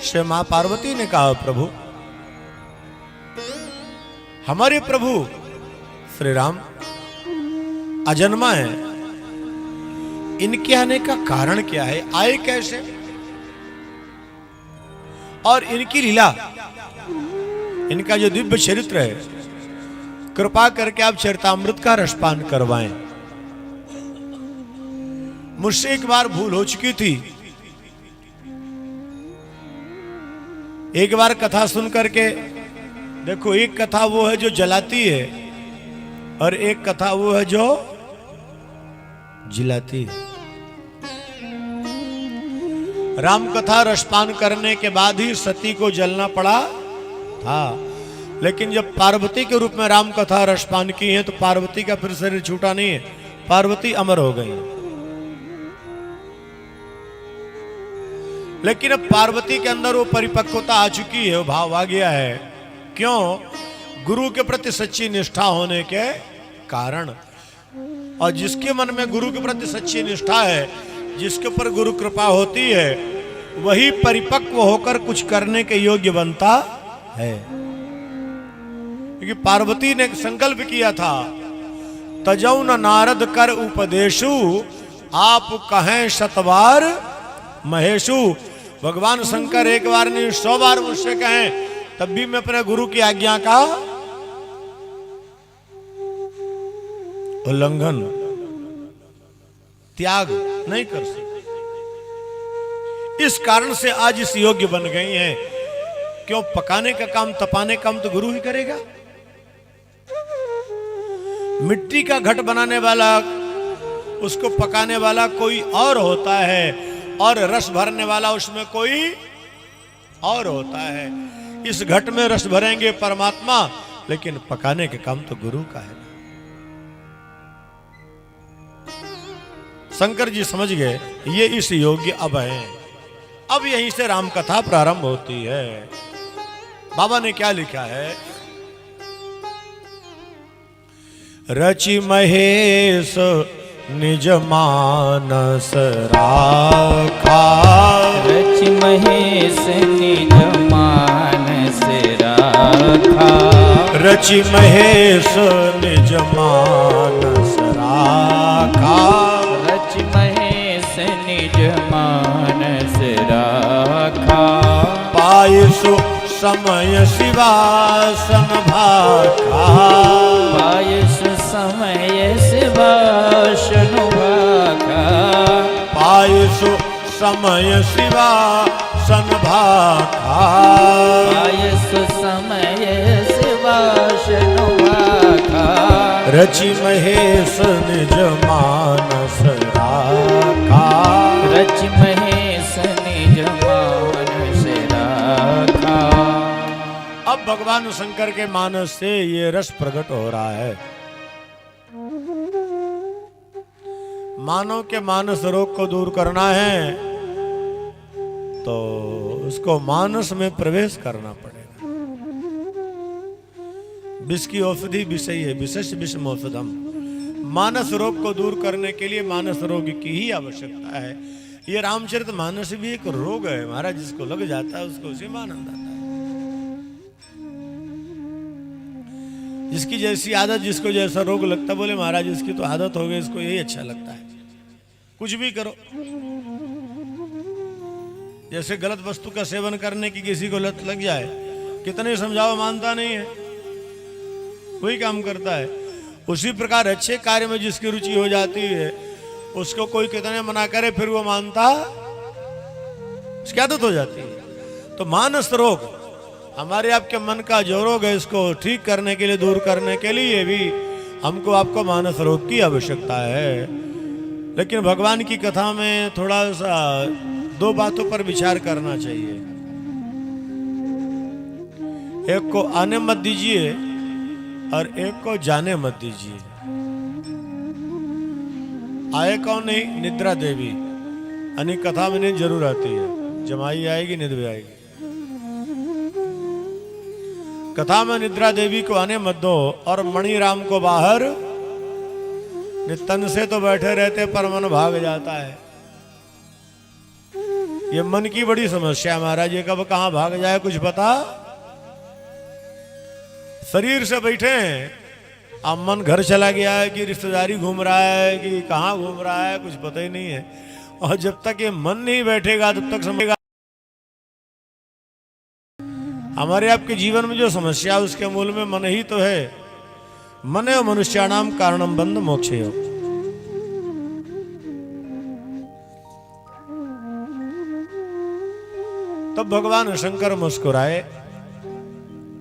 से मां पार्वती ने कहा, प्रभु, हमारे प्रभु श्री राम अजन्मा है, इनके आने का कारण क्या है, आए कैसे, और इनकी लीला, इनका जो दिव्य चरित्र है, कृपा करके आप चरितामृत का रसपान करवाएं। मुझसे एक बार भूल हो चुकी थी, एक बार कथा सुन करके देखो, एक कथा वो है जो जलाती है और एक कथा वो है जो जिलाती है। राम कथा रसपान करने के बाद ही सती को जलना पड़ा था, लेकिन जब पार्वती के रूप में राम कथा रसपान की है तो पार्वती का फिर शरीर छूटा नहीं है, पार्वती अमर हो गई। लेकिन अब पार्वती के अंदर वो परिपक्वता आ चुकी है, वो भाव आ गया है। क्यों? गुरु के प्रति सच्ची निष्ठा होने के कारण। और जिसके मन में गुरु के प्रति सच्ची निष्ठा है, जिसके ऊपर गुरु कृपा होती है, वही परिपक्व होकर कुछ करने के योग्य बनता है। क्योंकि पार्वती ने एक संकल्प किया था, तजौ न नारद कर उपदेशु, आप कहें शतबार महेशु। भगवान शंकर एक बार नहीं 100 बार मुझसे कहें, तब भी मैं अपने गुरु की आज्ञा का उल्लंघन, त्याग नहीं कर सकते। इस कारण से आज इस योग्य बन गई हैं। क्यों? पकाने का काम, तपाने का काम तो गुरु ही करेगा। मिट्टी का घट बनाने वाला, उसको पकाने वाला कोई और होता है, और रस भरने वाला उसमें कोई और होता है। इस घट में रस भरेंगे परमात्मा, लेकिन पकाने के काम तो गुरु का है। शंकर जी समझ गए ये इस योग्य अब है। अब यहीं से राम कथा प्रारंभ होती है। बाबा ने क्या लिखा है? रचि महेश निज मानस राखा, रचि महेश निज मानस राखा, रचि महेश निज मानस राखा, रचि महेश निज मानस राखा, पायसु समय शिवासन भाखा, पायसु समय शिवासन भाखा, पायसु समय शिवासन भाखा, पायसु समय शिवासन भाखा, रचि महेश निज मानस राखा, रचि महेश निज मानस राखा। अब भगवान शंकर के मानस से ये रस प्रकट हो रहा है। मानव के मानस रोग को दूर करना है तो उसको मानस में प्रवेश करना पड़ेगा। विष की औषधि विषय है, विशेष विषम औषधम। मानस रोग को दूर करने के लिए मानस रोग की ही आवश्यकता है। ये रामचरित मानस भी एक रोग है महाराज, जिसको लग जाता है उसको उसी में आनंद आता है। जिसकी जैसी आदत, जिसको जैसा रोग लगता, बोले महाराज इसकी तो आदत हो गई, इसको यही अच्छा लगता है, कुछ भी करो। जैसे गलत वस्तु का सेवन करने की किसी को लत लग जाए, कितने समझाओ मानता नहीं है, वही काम करता है। उसी प्रकार अच्छे कार्य में जिसकी रुचि हो जाती है, उसको कोई कितने मना करे फिर वो मानता, उसकी आदत हो जाती है। तो मानस रोग हमारे आपके मन का जो रोग है, इसको ठीक करने के लिए, दूर करने के लिए भी हमको आपको मानस रोग की आवश्यकता है। लेकिन भगवान की कथा में थोड़ा सा 2 बातों पर विचार करना चाहिए। एक को आने मत दीजिए और एक को जाने मत दीजिए। आए कौन नहीं? निद्रा देवी। यानी कथा में नहीं जरूर आती है, जमाई आएगी निद्र भी आएगी। कथा में निद्रा देवी को आने मत दो और मणि राम को बाहर। तन से तो बैठे रहते पर मन भाग जाता है। ये मन की बड़ी समस्या है महाराज, ये कब कहां भाग जाए कुछ पता। शरीर से बैठे हैं, अब मन घर चला गया है कि रिश्तेदारी घूम रहा है कि कहां घूम रहा है कुछ पता ही नहीं है। और जब तक ये मन नहीं बैठेगा तब तक समझेगा हमारे आपके जीवन में जो समस्या है उसके मूल में मन ही तो है। मन है मनुष्याणाम कारणम बंध मोक्षे। तब भगवान शंकर मुस्कुराए।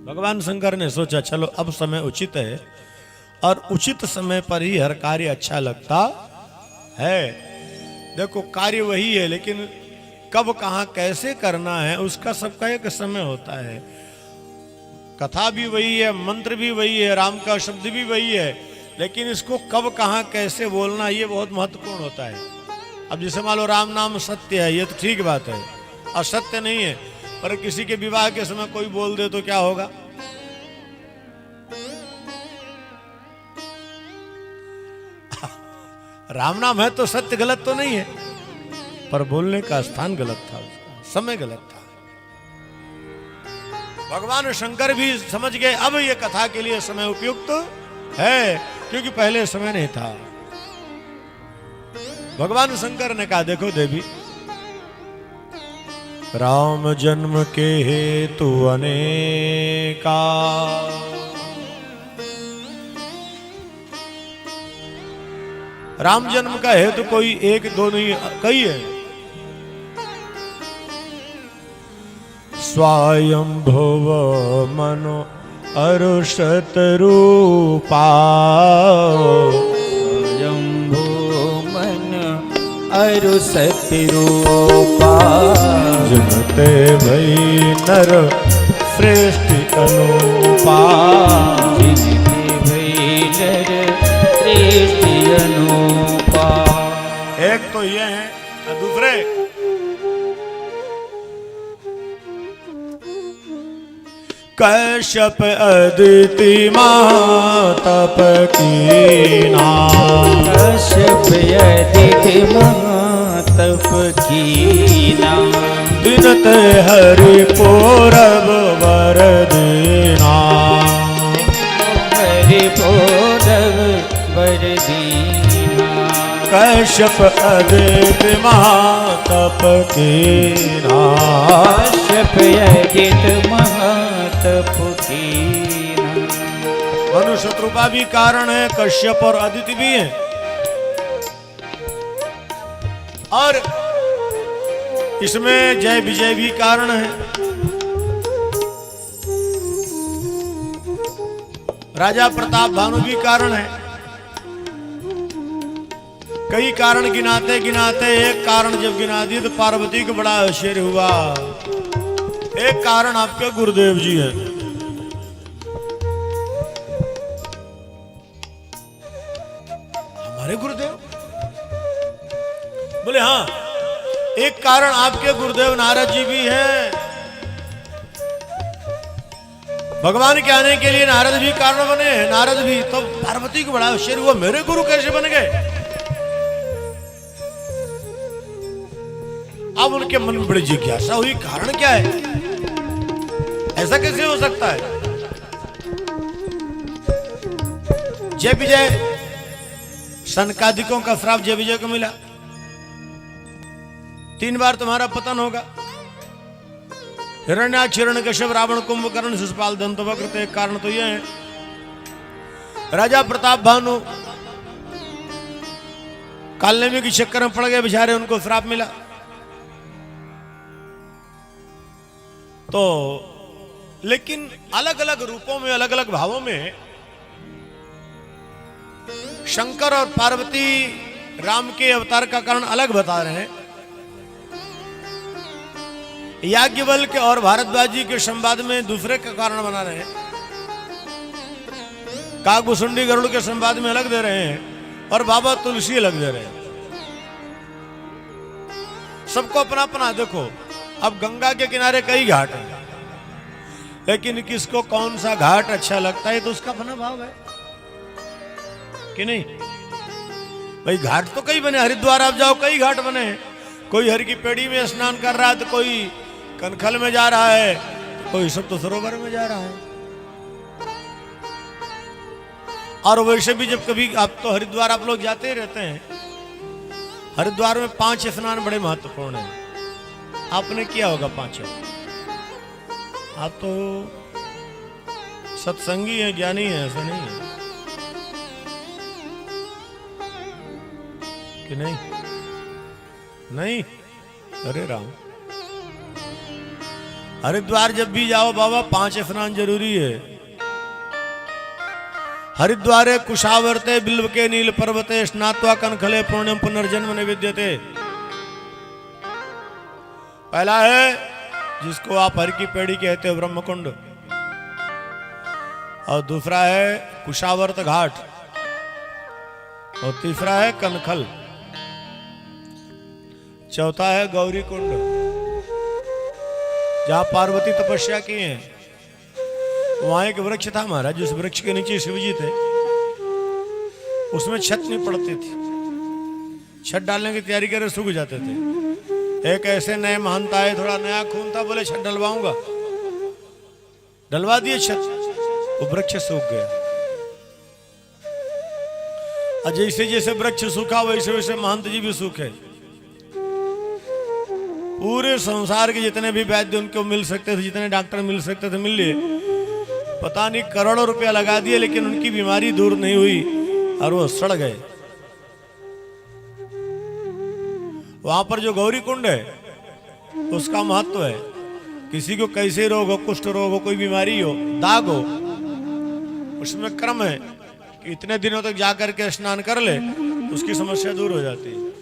भगवान शंकर ने सोचा चलो अब समय उचित है और उचित समय पर ही हर कार्य अच्छा लगता है। देखो कार्य वही है लेकिन कब कहां कैसे करना है उसका सबका एक समय होता है। कथा भी वही है, मंत्र भी वही है, राम का शब्द भी वही है, लेकिन इसको कब कहां कैसे बोलना ये बहुत महत्वपूर्ण होता है। अब जैसे मान लो राम नाम सत्य है, ये तो ठीक बात है, असत्य नहीं है, पर किसी के विवाह के समय कोई बोल दे तो क्या होगा। राम नाम है तो सत्य गलत तो नहीं है, पर बोलने का स्थान गलत था, उसका समय गलत था। भगवान शंकर भी समझ गए अब ये कथा के लिए समय उपयुक्त है, क्योंकि पहले समय नहीं था। भगवान शंकर ने कहा देखो देवी, राम जन्म के हेतु अनेका, राम जन्म का हेतु कोई एक दो नहीं कई है। स्वयंभुव मनो अरुषत रूपा, जम्भो मन अरुषत रूपा, जगते भई नर श्रेष्ठ अनुपा, जिनते भई नर श्रेष्ठ अनुपा। एक तो ये है और दूसरे कश्यप अदिति महातप कीना, कश्यप अदिति महातप कीना, दिनते हरि पूरब वर दीना, हरि पूरब वर दीना। कश्यप अदिति महातप कीना, कश्यप अदिति महातप कीना। मनुष्य शत्रुपा भी कारण है, कश्यप और अदिति भी है, और इसमें जय विजय भी कारण है। राजा प्रताप भानु भी कारण है। कई कारण गिनाते गिनाते एक कारण जब गिना दिए तो पार्वती को बड़ा आश्चर्य हुआ। एक कारण आपके गुरुदेव जी हैं। हमारे गुरुदेव? बोले हाँ, एक कारण आपके गुरुदेव नारद जी भी हैं। भगवान के आने के लिए नारद भी कारण बने हैं। नारद भी तो पार्वती को बड़ा आश्चर्य हुआ, मेरे गुरु कैसे बन गए। अब उनके मन में बड़ी जिज्ञासा हुई, कारण क्या है, ऐसा कैसे हो सकता है। जय विजय सनकादिकों का श्राप जय विजय को मिला, 3 बार तुम्हारा पतन होगा। हिरण्याक्ष, हिरण्यकश्यप, रावण, कुंभकर्ण, शिशुपाल, दंतवक्र, तो एक कारण तो यह है। राजा प्रताप भानु कालनेमी के चक्कर में पड़ गए बेचारे, उनको श्राप मिला। तो लेकिन अलग अलग रूपों में, अलग अलग भावों में शंकर और पार्वती राम के अवतार का कारण अलग बता रहे हैं। याज्ञवल्क्य और भारद्वाज जी के संवाद में दूसरे का कारण बना रहे हैं। काकभुसुंडी गरुड़ के संवाद में अलग दे रहे हैं और बाबा तुलसी अलग दे रहे हैं। सबको अपना अपना। देखो अब गंगा के किनारे कई घाट हैं, लेकिन किसको कौन सा घाट अच्छा लगता है तो उसका अपना भाव है कि नहीं। भाई घाट तो कई बने, हरिद्वार आप जाओ कई घाट बने हैं, कोई हर की पेड़ी में स्नान कर रहा है, तो कोई कनखल में जा रहा है, तो कोई सप्त सरोवर में जा रहा है। और वैसे भी जब कभी आप तो हरिद्वार आप लोग जाते ही रहते हैं, हरिद्वार में 5 स्नान बड़े महत्वपूर्ण हैं। आपने किया होगा 5। आप तो सत्संगी है, ज्ञानी है, ऐसा नहीं है कि नहीं? नहीं, अरे राम, हरिद्वार जब भी जाओ बाबा 5 स्नान जरूरी है। हरिद्वारे कुशावर्ते बिल्व के नील पर्वते स्नात्वा कनखले पुण्यम पुनर्जन्म निविद्यते। पहला है जिसको आप हर की पेड़ी कहते हो, ब्रह्मकुंड। और दूसरा है कुशावर्त घाट, और तीसरा है कनखल, चौथा है गौरी कुंड, जहां पार्वती तपस्या की है। वहां एक वृक्ष था महाराज, उस वृक्ष के नीचे शिवजी थे। उसमें छत नहीं पड़ती थी, छत डालने की तैयारी करे सूख जाते थे। एक ऐसे नए महंत आए, थोड़ा नया खून था, बोले छत डलवाऊंगा, डलवा दिए छत, वो वृक्ष सूख गया। और जैसे जैसे वृक्ष सूखा वैसे वैसे महंत जी भी सूखे। पूरे संसार के जितने भी वैद्य उनको मिल सकते थे, जितने डॉक्टर मिल सकते थे, मिल लिए। पता नहीं करोड़ों रुपया लगा दिए, लेकिन उनकी बीमारी दूर नहीं हुई और वो सड़ गए। वहां पर जो गौरी कुंड है उसका महत्व है। किसी को कैसे रोग हो, कुष्ठ रोग हो, कोई बीमारी हो, दाग हो, उसमें क्रम है कि इतने दिनों तक जाकर के स्नान कर ले तो उसकी समस्या दूर हो जाती है।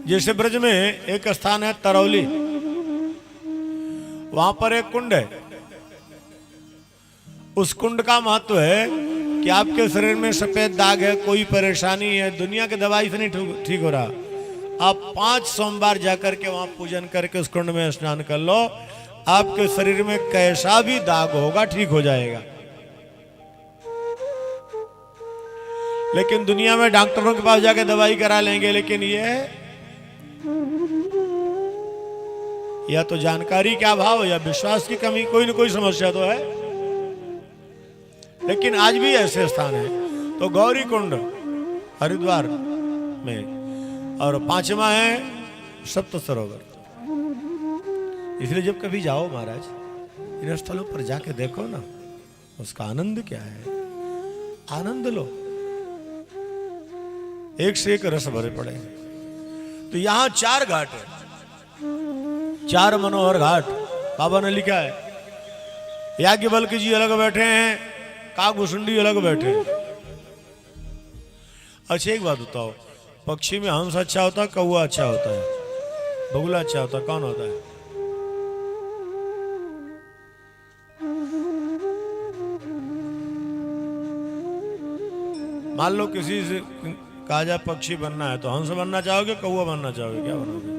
जैसे ब्रज में एक स्थान है तरौली, वहां पर एक कुंड है। उस कुंड का महत्व है कि आपके शरीर में सफेद दाग है, कोई परेशानी है, दुनिया की दवाई से नहीं ठीक हो रहा, आप 5 सोमवार जाकर के वहां पूजन करके उस कुंड में स्नान कर लो, आपके शरीर में कैसा भी दाग होगा ठीक हो जाएगा। लेकिन दुनिया में डॉक्टरों के पास जाके दवाई करा लेंगे, लेकिन ये या तो जानकारी का अभाव या विश्वास की कमी, कोई न कोई समस्या तो है। लेकिन आज भी ऐसे स्थान है। तो गौरी कुंड हरिद्वार में, और 5वां है सप्त सरोवर। इसलिए जब कभी जाओ महाराज इन स्थलों पर जाके देखो ना, उसका आनंद क्या है, आनंद लो। एक से एक रस भरे पड़े। तो यहां 4 घाट है, 4 मनोहर घाट बाबा ने लिखा है। याज्ञवल्क्य जी अलग बैठे हैं, काकभूषुंडी अलग बैठे हैं। अच्छा एक बात बताओ, पक्षी में हंस अच्छा होता है, कौवा अच्छा होता है, बगुला अच्छा होता है, कौन होता है? मान लो किसी से कहा जाए पक्षी बनना है, तो हंस बनना चाहोगे, कौवा बनना चाहोगे, क्या बनोगे?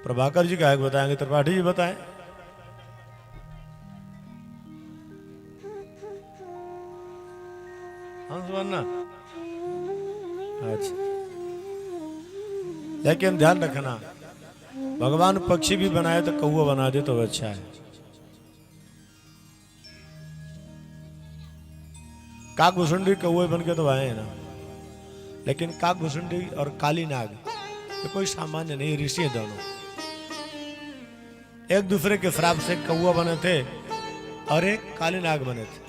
प्रभाकर जी क्या बताएंगे, त्रिपाठी जी बताएं। हंस बनना, अच्छा। लेकिन ध्यान रखना, भगवान पक्षी भी बनाए तो कौवा बना दे तो अच्छा है। काकभूषुंडी कौवे बन के तो आए हैं ना, लेकिन काकभूषुंडी और काली नाग ये कोई सामान्य नहीं, ऋषि है दोनों। एक दूसरे के श्राप से कौवा बने थे और एक काली नाग बने थे।